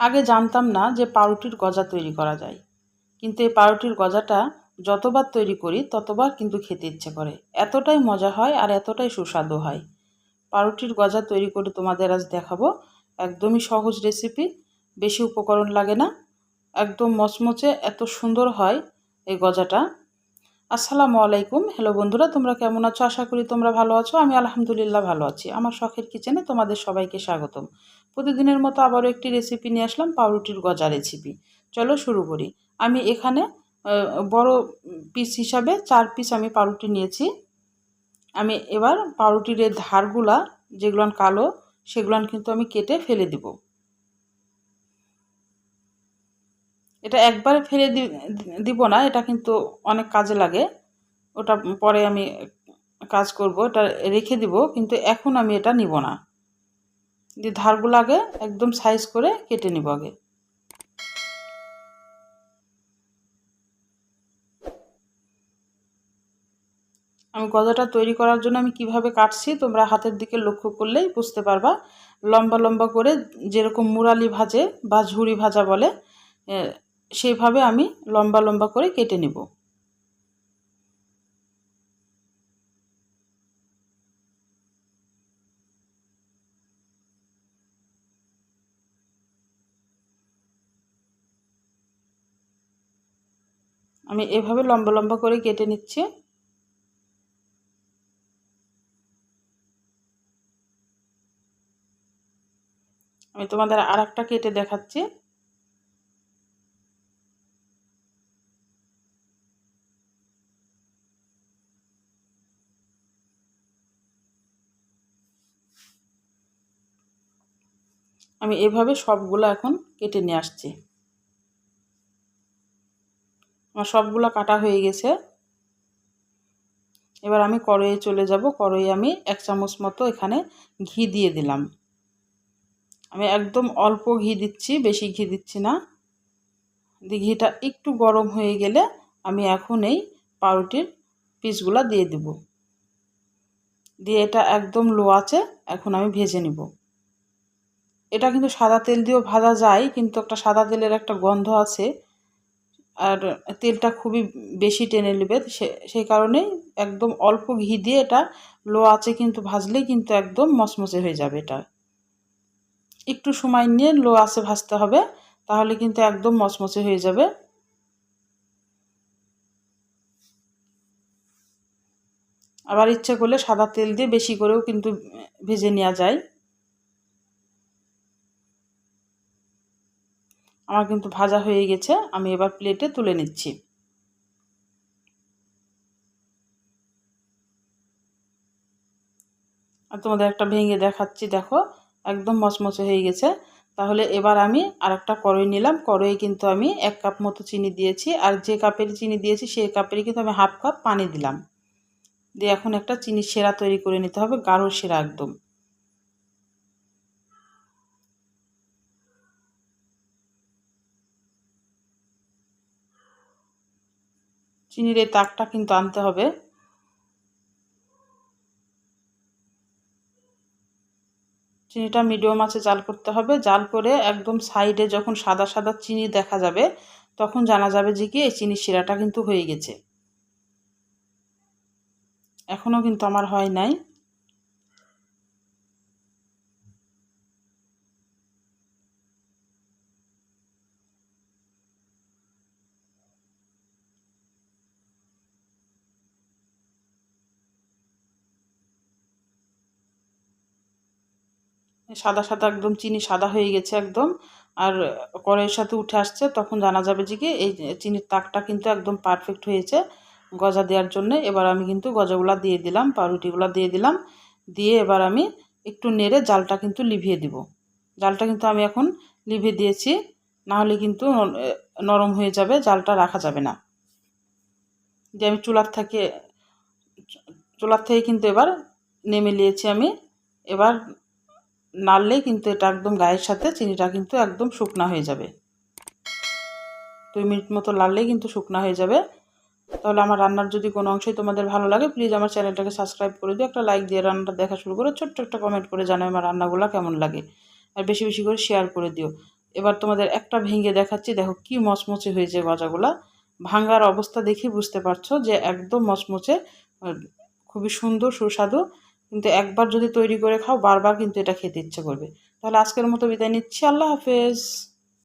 আগে জানতাম না যে পাউরুটির গজা তৈরি করা যায়, কিন্তু এই পাউরুটির গজাটা যতবার তৈরি করি ততবার কিন্তু খেতে ইচ্ছে করে। এতটাই মজা হয় আর এতটাই সুস্বাদু হয়। পাউরুটির গজা তৈরি করে তোমাদের আজ দেখাবো। একদমই সহজ রেসিপি, বেশি উপকরণ লাগে না, একদম মচমচে এত সুন্দর হয় এই গজাটা। আসসালামু আলাইকুম। হ্যালো বন্ধুরা, তোমরা কেমন আছো? আশা করি তোমরা ভালো আছো। আমি আলহামদুলিল্লাহ ভালো আছি। আমার শখের কিচেনে তোমাদের সবাইকে স্বাগতম। প্রতিদিনের মতো আবারও একটি রেসিপি নিয়ে আসলাম, পাউরুটির গজা রেসিপি। চলো শুরু করি। আমি এখানে বড় পিস হিসাবে 4 পিস আমি পাউরুটি নিয়েছি। আমি এবার পাউরুটির এই ধারগুলা যেগুলো কালো সেগুলো কিন্তু আমি কেটে ফেলে দিব। এটা একবারে ফেলে দিব না, এটা কিন্তু অনেক কাজে লাগে। ওটা পরে আমি কাজ করব, এটা রেখে দিব, কিন্তু এখন আমি এটা নিব না। দিয়ে ধারগুলো আগে একদম সাইজ করে কেটে নিব আগে। আমি গজাটা তৈরি করার জন্য আমি কিভাবে কাটছি তোমরা হাতের দিকে লক্ষ্য করলেই বুঝতে পারবা। লম্বা লম্বা করে, যেরকম মুরালি ভাজে বা ঝুরি ভাজা বলে, সেইভাবে আমি লম্বা লম্বা করে কেটে নিব। আমি এভাবে লম্বা লম্বা করে কেটে নিচ্ছি। আমি তোমাদের আর একটা কেটে দেখাচ্ছি। আমি এভাবে সবগুলো এখন কেটে নিয়ে আসছি। আমার সবগুলো কাটা হয়ে গেছে। এবার আমি কড়াইয়ে চলে যাব। কড়াইয়ে আমি 1 চামচ মতো এখানে ঘি দিয়ে দিলাম। আমি একদম অল্প ঘি দিচ্ছি, বেশি ঘি দিচ্ছি না। ঘিটা একটু গরম হয়ে গেলে আমি এখন এই পাউরুটির পিসগুলো দিয়ে দেব। দিয়ে এটা একদম লো আঁচে এখন আমি ভেজে নিব। এটা কিন্তু সাদা তেল দিয়েও ভাজা যায়, কিন্তু একটা সাদা তেলের একটা গন্ধ আছে, আর তেলটা খুবই বেশি টেনে নেবে। সেই কারণেই একদম অল্প ঘি দিয়ে এটা লো আঁচে কিন্তু ভাজলেই কিন্তু একদম মচমচে হয়ে যাবে। এটা একটু সময় নিয়ে লো আঁচে ভাজতে হবে, তাহলে কিন্তু একদম মচমচে হয়ে যাবে। আবার ইচ্ছে করলে সাদা তেল দিয়ে বেশি করেও কিন্তু ভেজে নেওয়া যায়। আমার কিন্তু ভাজা হয়ে গেছে, আমি এবার প্লেটে তুলে নিচ্ছি। আর তোমাদের একটা ভেঙে দেখাচ্ছি, দেখো একদম মচমচে হয়ে গেছে। তাহলে এবার আমি আরেকটা কড়াই নিলাম। কড়াইয়ে কিন্তু আমি 1 কাপ মতো চিনি দিয়েছি, আর যে কাপের চিনি দিয়েছি সেই কাপেরই কিন্তু আমি হাফ কাপ পানি দিলাম। দিয়ে এখন একটা চিনির শিরা তৈরি করে নিতে হবে, গাঢ় শিরা একদম। চিনির এই তাকটা কিন্তু আনতে হবে। চিনিটা মিডিয়াম আঁচে জাল করতে হবে। জাল করে একদম সাইডে যখন সাদা সাদা চিনি দেখা যাবে, তখন জানা যাবে যে কি এই চিনির শিরাটা কিন্তু হয়ে গেছে। এখনও কিন্তু আমার হয় নাই। সাদা সাদা একদম চিনি সাদা হয়ে গেছে একদম, আর কড়াইয়ের সাথে উঠে আসছে, তখন জানা যাবে যে কি এই চিনির তাকটা কিন্তু একদম পারফেক্ট হয়েছে গজা দেওয়ার জন্য। এবার আমি কিন্তু গজাগুলা দিয়ে দিলাম, পাউরুটিগুলা দিয়ে দিলাম। দিয়ে এবার আমি একটু নেড়ে জালটা কিন্তু লিভিয়ে দিব। জালটা কিন্তু আমি এখন লিভিয়ে দিয়েছি, না হলে কিন্তু নরম হয়ে যাবে, জালটা রাখা যাবে না। দিয়ে আমি চুলার থেকে কিন্তু এবার নেমে নিয়েছি আমি। এবার নাড়লেই কিন্তু এটা একদম গায়ের সাথে চিনিটা কিন্তু একদম শুকনা হয়ে যাবে। 2 মিনিট মতো নাড়লেই কিন্তু শুকনা হয়ে যাবে। তাহলে আমার রান্নার যদি কোনো অংশই তোমাদের ভালো লাগে, প্লিজ আমার চ্যানেলটাকে সাবস্ক্রাইব করে দিও, একটা লাইক দিয়ে রান্নাটা দেখা শুরু করো, ছোট্ট একটা কমেন্ট করে জানাও আমার রান্নাগুলো কেমন লাগে, আর বেশি বেশি করে শেয়ার করে দিও। এবার তোমাদের একটা ভেঙে দেখাচ্ছি, দেখো কি মচমচে হয়েছে গজাগুলা। ভাঙার অবস্থা দেখি বুঝতে পারছো যে একদম মচমচে, খুবই সুন্দর সুস্বাদু। কিন্তু একবার যদি তৈরি করে খাও বারবার কিন্তু এটা খেতে ইচ্ছে করবে। তাহলে আজকের মতো বিদায় নিচ্ছি, আল্লাহ হাফেজ।